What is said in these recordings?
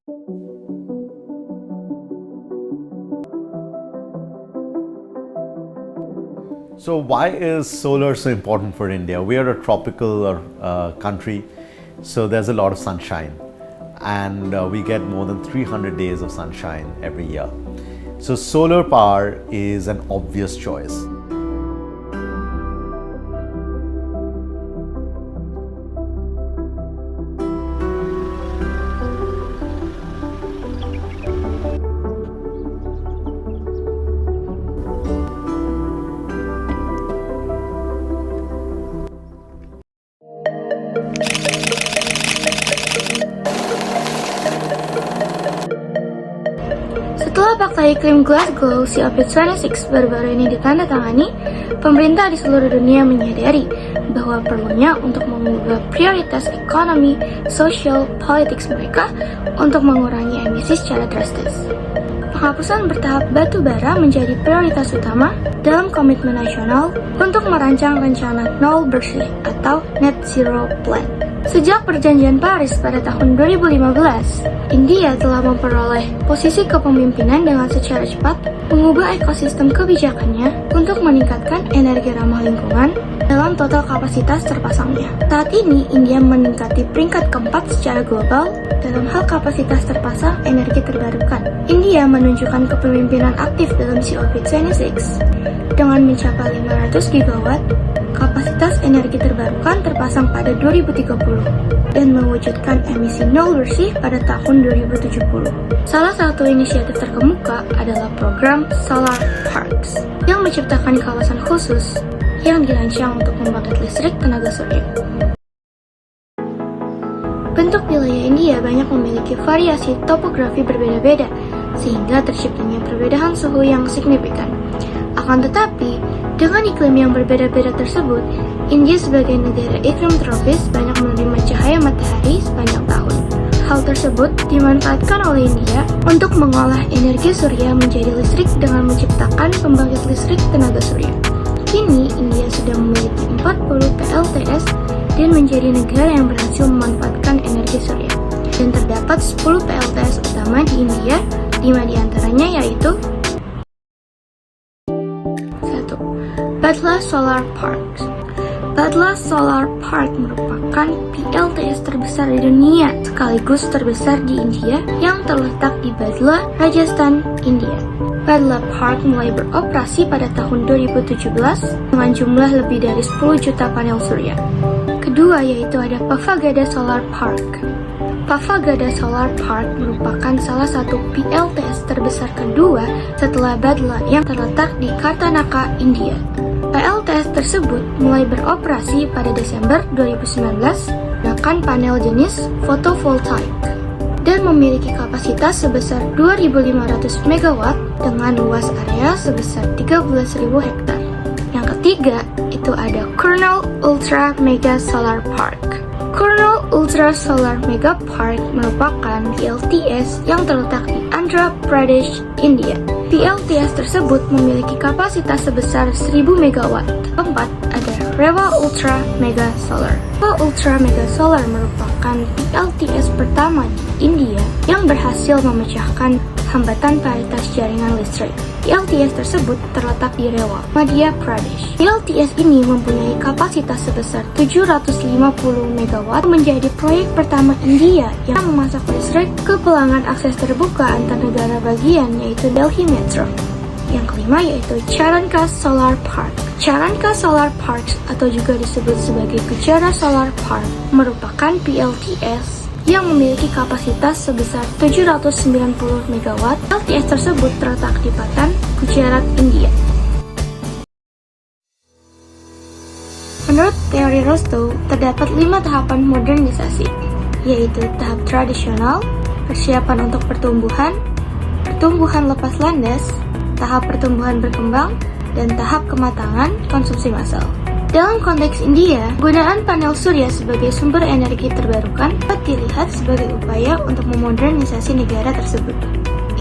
So why is solar so important for India? We are a tropical country, so there's a lot of sunshine, and we get more than 300 days of sunshine every year. So solar power is an obvious choice. Setelah Fakta Iklim Glasgow, COP26 baru-baru ini ditandatangani, pemerintah di seluruh dunia menyadari bahwa perlunya untuk mengubah prioritas ekonomi, sosial, politik mereka untuk mengurangi emisi secara drastis. Penghapusan bertahap batu bara menjadi prioritas utama dalam komitmen nasional untuk merancang rencana nol bersih atau Net Zero Plan. Sejak perjanjian Paris pada tahun 2015, India telah memperoleh posisi kepemimpinan dengan secara cepat mengubah ekosistem kebijakannya untuk meningkatkan energi ramah lingkungan dalam total kapasitas terpasangnya. Saat ini, India meningkati peringkat keempat secara global dalam hal kapasitas terpasang energi terbarukan. India menunjukkan kepemimpinan aktif dalam COP26 dengan mencapai 500 gigawatt kapasitas energi terbarukan terpasang pada 2030 dan mewujudkan emisi nol bersih pada tahun 2070. Salah satu inisiatif terkemuka adalah program Solar Parks yang menciptakan kawasan khusus yang dirancang untuk membangkit listrik tenaga surya. Bentuk wilayah India banyak memiliki variasi topografi berbeda-beda sehingga terciptanya perbedaan suhu yang signifikan. Akan tetapi, dengan iklim yang berbeda-beda tersebut, India sebagai negara iklim tropis banyak menerima cahaya matahari sepanjang tahun. Hal tersebut dimanfaatkan oleh India untuk mengolah energi surya menjadi listrik dengan menciptakan pembangkit listrik tenaga surya. Kini, India sudah memiliki 40 PLTS dan menjadi negara yang berhasil memanfaatkan energi surya. Dan terdapat 10 PLTS utama di India, 5 diantaranya yaitu Badla Solar Park. Badla Solar Park merupakan PLTS terbesar di dunia sekaligus terbesar di India yang terletak di Badla, Rajasthan, India. Badla Park mulai beroperasi pada tahun 2017 dengan jumlah lebih dari 10 juta panel surya. Kedua yaitu ada Pavagada Solar Park. Pavagada Solar Park merupakan salah satu PLTS terbesar kedua setelah Badla yang terletak di Kartanaka, India. PLTS tersebut mulai beroperasi pada Desember 2019 menggunakan panel jenis photovoltaik dan memiliki kapasitas sebesar 2.500 MW dengan luas area sebesar 13.000 hektar. Yang ketiga, itu ada Kurnool Ultra Mega Solar Park. Kurnool Ultra Solar Mega Park merupakan PLTS yang terletak di Andhra Pradesh, India. PLTS tersebut memiliki kapasitas sebesar 1000 MW. Keempat, ada Rewa Ultra Mega Solar. Rewa Ultra Mega Solar merupakan PLTS pertama di India yang berhasil memecahkan hambatan paritas jaringan listrik. PLTS tersebut terletak di Rewa, Madhya Pradesh. PLTS ini mempunyai kapasitas sebesar 750 MW, menjadi proyek pertama India yang memasak listrik ke pelanggan akses terbuka antar negara bagian yaitu Delhi Metro. Yang kelima yaitu Charanka Solar Park. Charanka Solar Park atau juga disebut sebagai Gujarat Solar Park merupakan PLTS yang memiliki kapasitas sebesar 790 MW. PLTS tersebut terletak di Patan, Gujarat, India. Menurut teori Rostow, terdapat 5 tahapan modernisasi, yaitu tahap tradisional, persiapan untuk pertumbuhan, pertumbuhan lepas landas, tahap pertumbuhan berkembang, dan tahap kematangan konsumsi massal. Dalam konteks India, penggunaan panel surya sebagai sumber energi terbarukan dapat dilihat sebagai upaya untuk memodernisasi negara tersebut.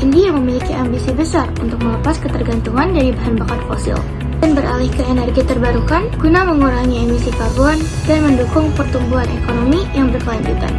India memiliki ambisi besar untuk melepas ketergantungan dari bahan bakar fosil dan beralih ke energi terbarukan guna mengurangi emisi karbon dan mendukung pertumbuhan ekonomi yang berkelanjutan.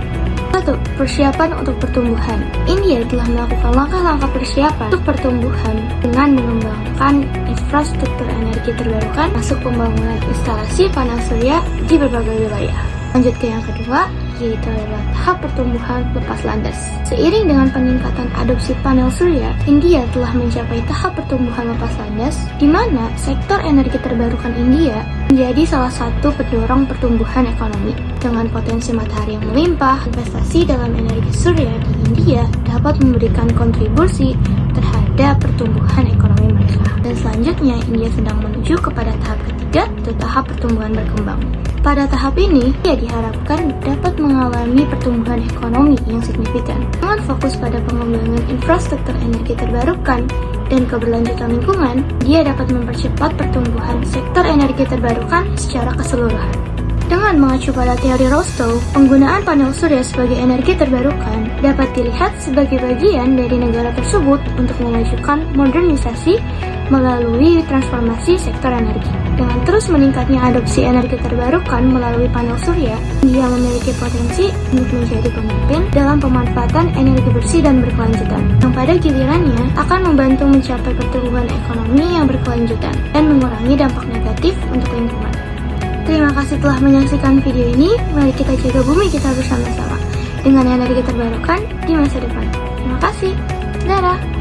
1. Persiapan untuk pertumbuhan. India telah melakukan langkah-langkah persiapan untuk pertumbuhan dengan mengembangkan infrastruktur energi terbarukan, masuk pembangunan instalasi panel surya di berbagai wilayah. Lanjut ke yang kedua, yaitu adalah tahap pertumbuhan lepas landas. Seiring dengan peningkatan adopsi panel surya, India telah mencapai tahap pertumbuhan lepas landas, di mana sektor energi terbarukan India menjadi salah satu pendorong pertumbuhan ekonomi. Dengan potensi matahari yang melimpah, investasi dalam energi surya di India dapat memberikan kontribusi terhadap pertumbuhan ekonomi mereka. Dan selanjutnya, India sedang menuju kepada tahap ketiga, yaitu tahap pertumbuhan berkembang. Pada tahap ini, ia diharapkan dapat mengalami pertumbuhan ekonomi yang signifikan. Dengan fokus pada pengembangan infrastruktur energi terbarukan dan keberlanjutan lingkungan, dia dapat mempercepat pertumbuhan sektor energi terbarukan secara keseluruhan. Dengan mengacu pada teori Rostow, penggunaan panel surya sebagai energi terbarukan dapat dilihat sebagai bagian dari negara tersebut untuk memajukan modernisasi melalui transformasi sektor energi. Dengan terus meningkatnya adopsi energi terbarukan melalui panel surya, India memiliki potensi untuk menjadi pemimpin dalam pemanfaatan energi bersih dan berkelanjutan, yang pada gilirannya akan membantu mencapai pertumbuhan ekonomi yang berkelanjutan dan mengurangi dampak negatif untuk lingkungan. Terima kasih telah menyaksikan video ini. Mari kita jaga bumi kita bersama-sama dengan energi terbarukan di masa depan. Terima kasih. Dadah.